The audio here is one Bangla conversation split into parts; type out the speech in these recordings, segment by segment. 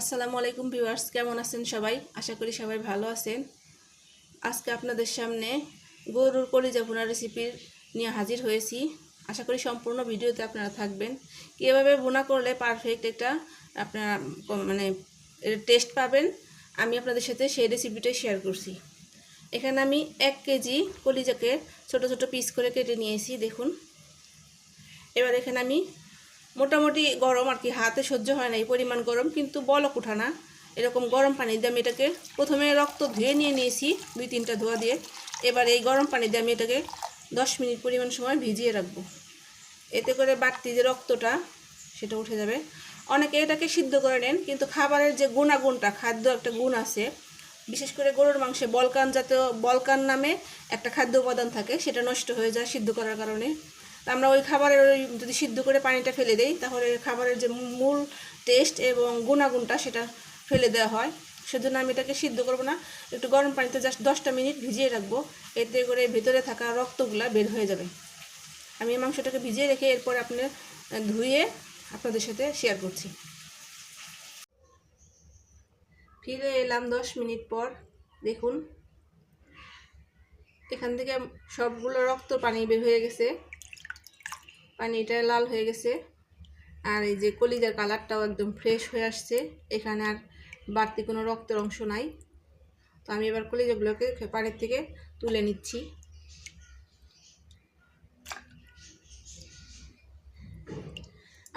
আসসালামু আলাইকুম ভিউয়ার্স, কেমন আছেন সবাই? আশা করি সবাই ভালো আছেন। আজকে আপনাদের সামনে গরুর কলিজা ভুনা রেসিপির নিয়ে হাজির হয়েছি। আশা করি সম্পূর্ণ ভিডিওতে আপনারা থাকবেন। কীভাবে ভুনা করলে পারফেক্ট একটা আপনারা টেস্ট পাবেন, আমি আপনাদের সাথে সেই রেসিপিটাই শেয়ার করছি। এখানে আমি 1 কেজি কলিজাকে ছোট ছোট পিস করে কেটে নিয়েছি, দেখুন। এবার এখানে আমি মোটামুটি গরম আর কি, হাতে সহ্য হয় না এই পরিমাণ গরম, কিন্তু বলক উঠা না এরকম গরম পানি দিয়ে আমি এটাকে প্রথমে রক্ত ধুয়ে নিয়েছি 2-3টা ধোয়া দিয়ে। এবার এই গরম পানি দিয়ে আমি এটাকে 10 মিনিট পরিমাণ সময় ভিজিয়ে রাখবো। এতে করে বাড়তি যে রক্তটা সেটা উঠে যাবে। অনেকে এটাকে সিদ্ধ করে নেন, কিন্তু খাবারের যে গুণাগুণটা, খাদ্য একটা গুণ আছে, বিশেষ করে গরুর মাংসে বলকান নামে একটা খাদ্য উপাদান থাকে, সেটা নষ্ট হয়ে যায় সিদ্ধ করার কারণে। আমরা ওই খাবারের যদি সিদ্ধ করে পানিটা ফেলে দেই, তাহলে খাবারের যে মূল টেস্ট এবং গুণাগুণটা সেটা ফেলে দেওয়া হয়। সেজন্য আমি এটাকে সিদ্ধ করব না, একটু গরম পানিতে জাস্ট 10টা মিনিট ভিজিয়ে রাখবো। এতে করে ভেতরে থাকা রক্তগুলা বের হয়ে যাবে। আমি এই মাংসটাকে ভিজিয়ে রেখে এরপর ধুয়ে আপনাদের সাথে শেয়ার করছি। ফিরে এলাম 10 মিনিট পর, দেখুন এখান থেকে সবগুলো রক্ত পানি বের হয়ে গেছে, পানিটা লাল হয়ে গেছে। আর এই যে কলিজার কালারটাও একদম ফ্রেশ হয়ে আসছে, এখানে আর বাড়তি কোনো রক্তের অংশ নাই। তো আমি এবার কলিজাগুলোকে পানির থেকে তুলে নিচ্ছি।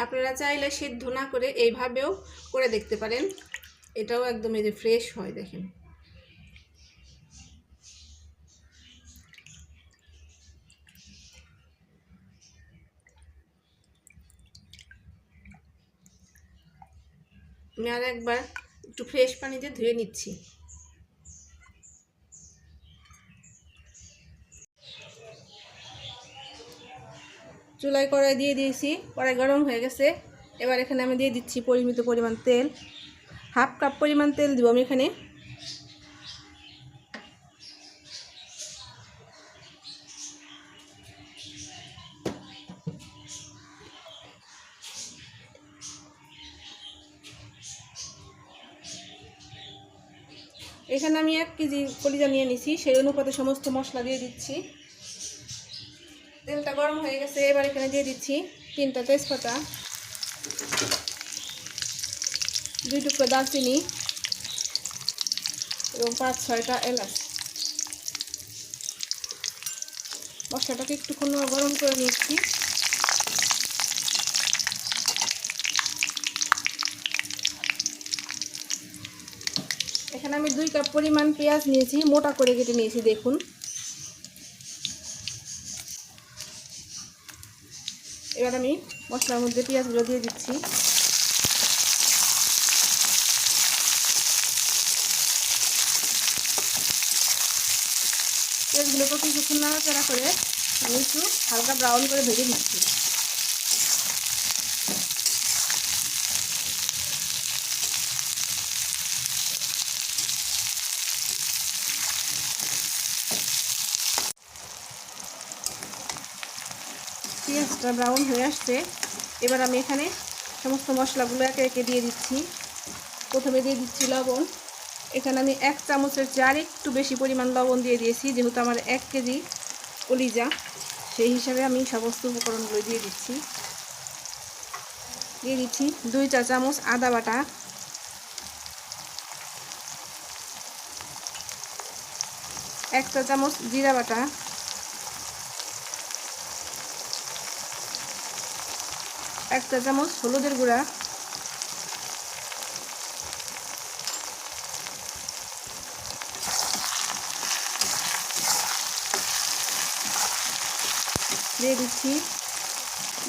আপনারা চাইলে সিদ্ধ না করে এইভাবেও করে দেখতে পারেন, এটাও একদম এই যে ফ্রেশ হয়, দেখেন। আমি আর একবার একটু ফ্রেশ পানি দিয়ে ধুয়ে নিচ্ছি। চুলায় কড়াই দিয়ে দিয়েছি, কড়াই গরম হয়ে গেছে। এবার এখানে আমি দিয়ে দিচ্ছি পরিমিত পরিমাণ তেল, 1/2 কাপ পরিমাণ তেল দিব আমি এখানে। এখানে আমি 1 কেজি কলিজা নিয়ে নিছি, সেই অনুপাতে সমস্ত মশলা দিয়ে দিচ্ছি। তেলটা গরম হয়ে গেছে, এবার এখানে দিয়ে দিচ্ছি 3টা তেজপাতা, 2 টুকরো দারচিনি এবং 5-6টা এলাচ। মশলাটাকে একটুক্ষণ গরম করে নিচ্ছি। এখানে আমি 2 কাপ পরিমাণ পেঁয়াজ নিয়েছি, মোটা করে কেটে নিয়েছি, দেখুন। এবার আমি মশলার মধ্যে পেঁয়াজগুলো দিয়ে দিচ্ছি। পেঁয়াজগুলোকে কিছুক্ষণ নাড়াচাড়া করে আমি একটু হালকা ব্রাউন করে ভেজে নিচ্ছি। পেঁয়াজটা ব্রাউন হয়ে আসছে, এবার আমি এখানে সমস্ত মশলাগুলো একে একে দিয়ে দিচ্ছি। প্রথমে দিয়ে দিচ্ছি লবণ। এখানে আমি 1 চামচের চেয়ে একটু বেশি পরিমাণ লবণ দিয়ে দিয়েছি, যেহেতু আমার 1 কেজি কলিজা, সেই হিসাবে আমি সমস্ত উপকরণগুলো দিয়ে দিচ্ছি। 2 চা চামচ আদা বাটা, 1 চা চামচ জিরা বাটা, 1 চা চামচ হলুদের গুঁড়া,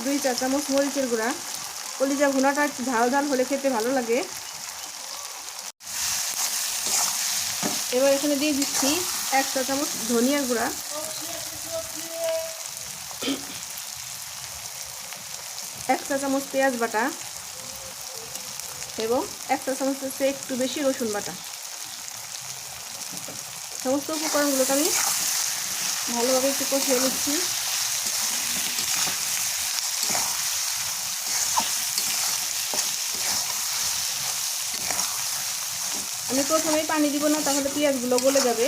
2 চা চামচ মরিচের গুঁড়া। কলিজা ভুনাটা একটু ঝাল ঝাল হলে খেতে ভালো লাগে। এবার এখানে দিয়ে দিচ্ছি 1 চা চামচ ধনিয়ার গুঁড়া, 1 চা চামচ পেঁয়াজ বাটা এবং 1 চা চামচের চেয়ে একটু বেশি রসুন বাটা। সমস্ত উপকরণগুলোকে আমি ভালোভাবে একটু কষিয়ে নিচ্ছি। আমি প্রথমেই পানি দিব না, তাহলে পেঁয়াজগুলো গলে যাবে।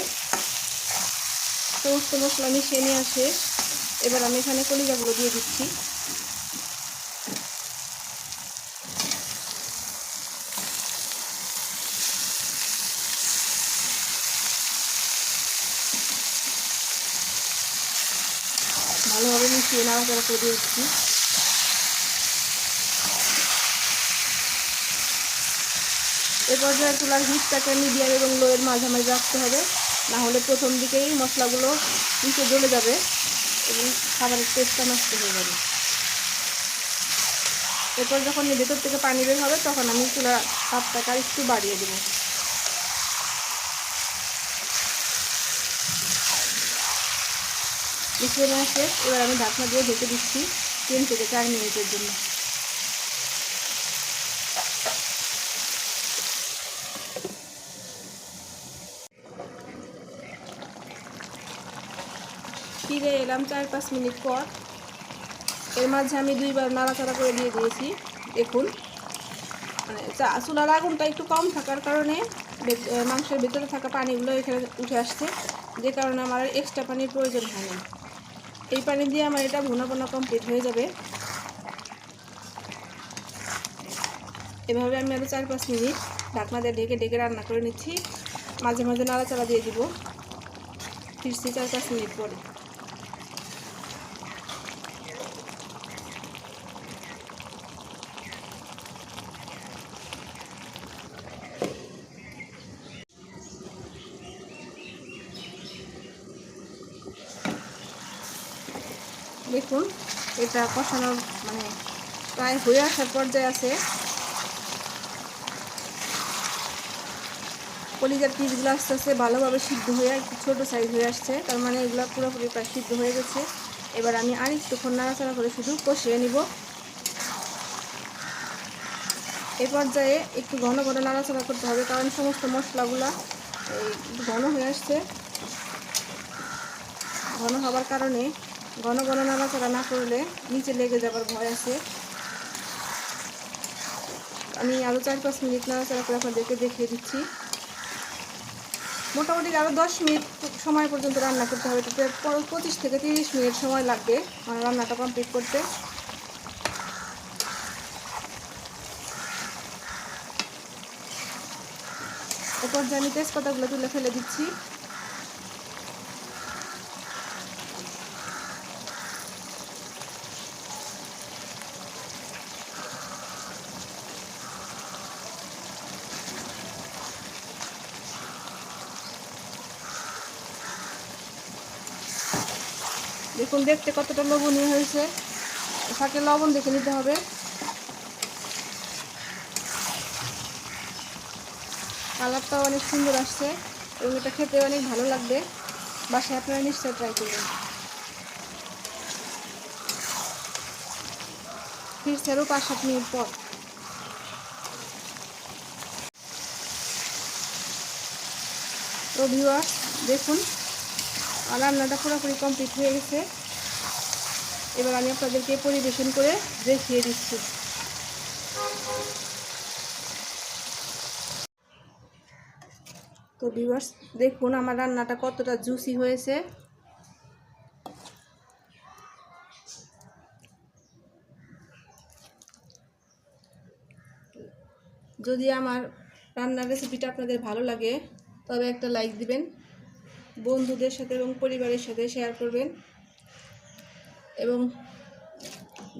সমস্ত মশলা মিশিয়ে নিয়ে আসে। এবার আমি এখানে কলিজাগুলো দিয়ে দিচ্ছি। ভালোভাবে মিশিয়ে নাড়াচাড়া করে দিচ্ছি। এ পর্যায়ে চুলার হিটটাকে মিডিয়াম এবং লোয়ের মাঝামাঝি রাখতে হবে, না হলে প্রথম দিকেই মশলাগুলো নিচে জ্বলে যাবে এবং খাবারের টেস্টটা নষ্ট হয়ে যাবে। এরপর যখন ভেতর থেকে পানি বের হবে তখন আমি চুলার তাপটাকে আর একটু বাড়িয়ে দেব। মিশিয়ে নিয়ে আসে। এবার আমি ঢাকনা দিয়ে ঢেকে দিচ্ছি 3 থেকে 4 মিনিটের জন্য। ফিরে এলাম 4-5 মিনিট পর। এর মাঝে আমি 2বার নাড়াচাড়া করে দিয়ে দিয়েছি। দেখুন, মানে চুলার আগুনটা একটু কম থাকার কারণে মাংসের ভেতরে থাকা পানিগুলো এখানে উঠে আসছে, যে কারণে আমার এক্সট্রা পানির প্রয়োজন হয় না। এই পানি দিয়ে আমার এটা ভুনা কমপ্লিট হয়ে যাবে। এভাবে আমি আরও 4-5 মিনিট ঢাকনা দিয়ে ঢেকে ঢেকে রান্না করে নিচ্ছি। মাঝে মাঝে নাড়াচাড়া দিয়ে দিব। ফিরছি 4-5 মিনিট পরে। দেখুন, এটা কষানোর মানে প্রায় হয়ে আসার পর্যায়ে আছে। কলিজার পিসগুলো আস্তে আস্তে ভালোভাবে সিদ্ধ হয়ে একটু ছোটো সাইজ হয়ে আসছে, তার মানে এগুলো পুরোপুরি প্রায় সিদ্ধ হয়ে গেছে। এবার আমি আরেকটুক্ষণ নাড়াচাড়া করে শুধু কষিয়ে নিব। এই পর্যায়ে একটু ঘন ঘন নাড়াচাড়া করতে হবে, কারণ সমস্ত মশলাগুলো ঘন হয়ে আসছে। ঘন হওয়ার কারণে ঘন ঘন নাড়াচাড়া না করলে নিচে লেগে যাবার ভয় আছে। আমি আরও 4-5 মিনিট নাড়াচাড়া করে আপনাদেরকে দেখিয়ে দিচ্ছি। মোটামুটি আরও 10 মিনিট সময় পর্যন্ত রান্না করতে হবে। তাতে 25 থেকে 30 মিনিট সময় লাগবে আমার রান্নাটা কমপ্লিট করতে। এরপর যে আমি তেজপাতাগুলো তুলে ফেলে দিচ্ছি। দেখুন দেখতে কতটা লবণীয় হয়েছে, ফাঁকে লবণ দেখে নিতে হবে। কালারটাও অনেক সুন্দর আসছে এবং এটা খেতে অনেক ভালো লাগবে। বাসায় আপনারা নিশ্চয়ই ট্রাই করবেন। ফিরছে আরও 5-7 মিনিট পর। তো ভিউয়ার্স, দেখুন রান্নাটা পুরোপুরি কমপ্লিট হয়ে গেছে। এবার আমি আপনাদেরকে পরিবেশন করে দেখিয়ে দিচ্ছি। তো ভিউয়ার্স, দেখুন আমার রান্নাটা কতটা জুসি হয়েছে। যদি আমার রান্নার রেসিপিটা আপনাদের ভালো লাগে তবে একটা লাইক দিবেন, বন্ধুদের সাথে এবং পরিবারের সাথে শেয়ার করবেন, এবং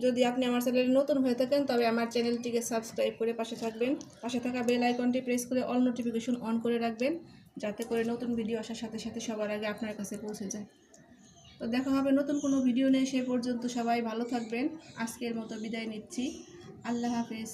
যদি আপনি আমার চ্যানেলে নতুন হয়ে থাকেন তবে আমার চ্যানেলটিকে সাবস্ক্রাইব করে পাশে থাকবেন। পাশে থাকা বেল আইকনটি প্রেস করে অল নোটিফিকেশন অন করে রাখবেন, যাতে করে নতুন ভিডিও আসার সাথে সাথে সবার আগে আপনার কাছে পৌঁছে যায়। তো দেখা হবে নতুন কোনো ভিডিও নিয়ে। সে পর্যন্ত সবাই ভালো থাকবেন। আজকের মতো বিদায় নিচ্ছি। আল্লাহ হাফেজ।